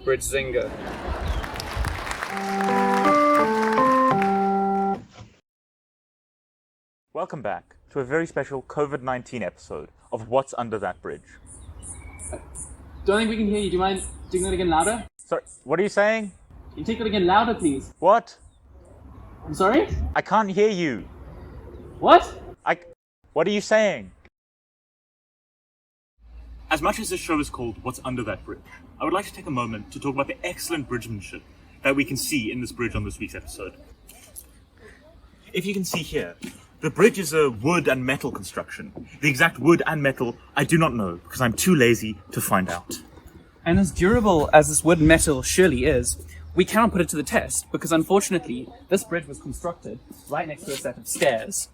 Bridge Zinger. Welcome back to a very special COVID-19 episode of What's Under That Bridge. Don't think we can hear you. Do you mind doing that again louder? Sorry, what are you saying? Can you take that again louder, please? What? I'm sorry? I can't hear you. What? What are you saying? As much as this show is called What's Under That Bridge, I would like to take a moment to talk about the excellent bridgemanship that we can see in this bridge on this week's episode. If you can see here, the bridge is a wood and metal construction. The exact wood and metal I do not know because I'm too lazy to find out. And as durable as this wood and metal surely is, we cannot put it to the test because unfortunately this bridge was constructed right next to a set of stairs.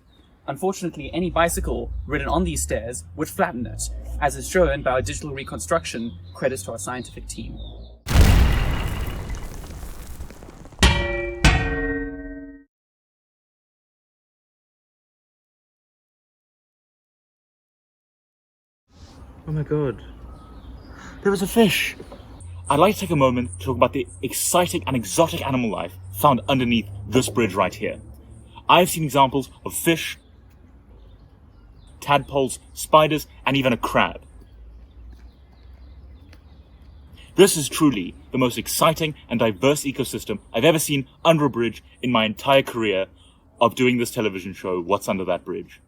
Unfortunately, any bicycle ridden on these stairs would flatten it, as is shown by our digital reconstruction, credits to our scientific team. Oh my god. There was a fish! I'd like to take a moment to talk about the exciting and exotic animal life found underneath this bridge right here. I've seen examples of fish, tadpoles, spiders, and even a crab. This is truly the most exciting and diverse ecosystem I've ever seen under a bridge in my entire career of doing this television show, What's Under That Bridge.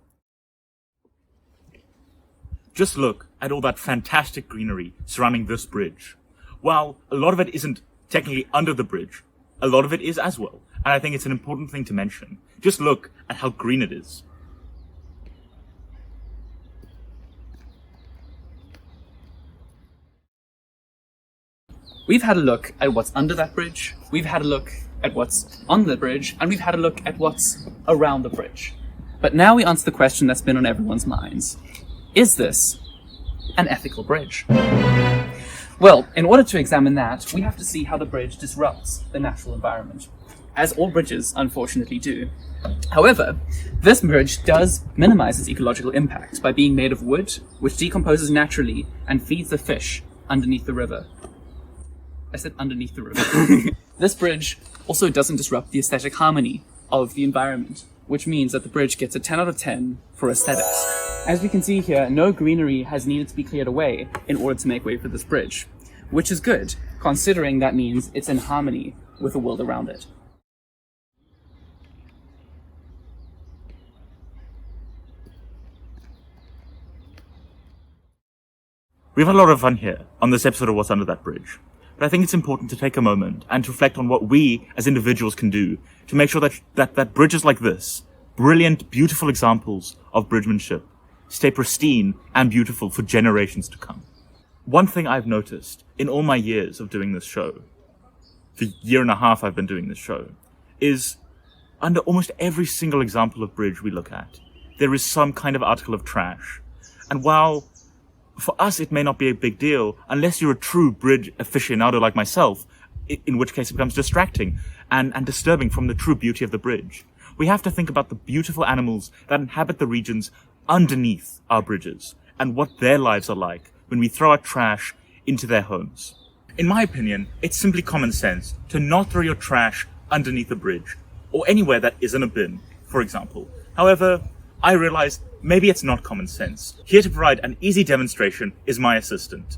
Just look at all that fantastic greenery surrounding this bridge. While a lot of it isn't technically under the bridge, a lot of it is as well, and I think it's an important thing to mention. Just look at how green it is. We've had a look at what's under that bridge, we've had a look at what's on the bridge, and we've had a look at what's around the bridge. But now we answer the question that's been on everyone's minds. Is this an ethical bridge? Well, in order to examine that, we have to see how the bridge disrupts the natural environment, as all bridges unfortunately do. However, this bridge does minimize its ecological impact by being made of wood, which decomposes naturally and feeds the fish underneath the river. I said underneath the river. This bridge also doesn't disrupt the aesthetic harmony of the environment, which means that the bridge gets a 10 out of 10 for aesthetics. As we can see here, no greenery has needed to be cleared away in order to make way for this bridge, which is good, considering that means it's in harmony with the world around it. We've had a lot of fun here on this episode of What's Under That Bridge, but I think it's important to take a moment and to reflect on what we as individuals can do to make sure that bridges like this, brilliant, beautiful examples of bridgemanship, stay pristine and beautiful for generations to come. One thing I've noticed in all my years of doing this show, the year and a half I've been doing this show, is under almost every single example of bridge we look at, there is some kind of article of trash. And while for us it may not be a big deal, unless you're a true bridge aficionado like myself, in which case it becomes distracting and disturbing from the true beauty of the bridge. We have to think about the beautiful animals that inhabit the regions underneath our bridges and what their lives are like when we throw our trash into their homes. In my opinion, it's simply common sense to not throw your trash underneath a bridge or anywhere that isn't a bin, for example. However, I realize maybe it's not common sense. Here to provide an easy demonstration is my assistant.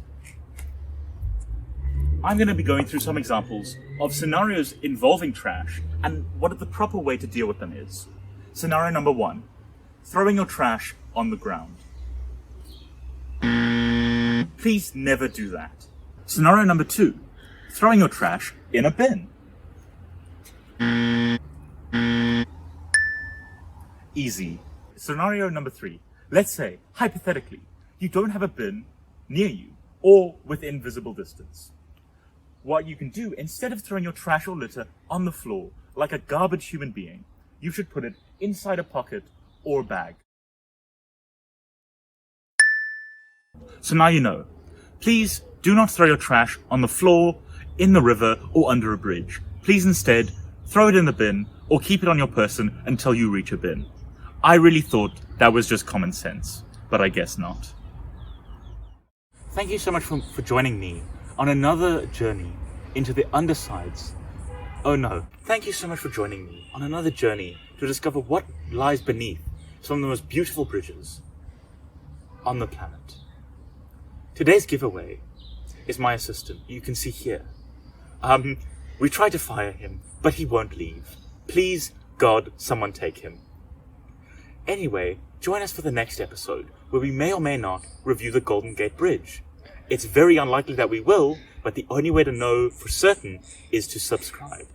I'm going to be going through some examples of scenarios involving trash and what the proper way to deal with them is. Scenario number 1, throwing your trash on the ground. Please never do that. Scenario number 2, throwing your trash in a bin. Easy. Scenario number 3, let's say, hypothetically, you don't have a bin near you or within visible distance. What you can do, instead of throwing your trash or litter on the floor like a garbage human being, you should put it inside a pocket or a bag. So now you know. Please do not throw your trash on the floor, in the river, or under a bridge. Please instead throw it in the bin or keep it on your person until you reach a bin. I really thought that was just common sense, but I guess not. Thank you so much for joining me on another journey into the undersides. Oh no. Thank you so much for joining me on another journey to discover what lies beneath some of the most beautiful bridges on the planet. Today's giveaway is my assistant, you can see here. We tried to fire him, but he won't leave. Please, God, someone take him. Anyway, join us for the next episode, where we may or may not review the Golden Gate Bridge. It's very unlikely that we will, but the only way to know for certain is to subscribe.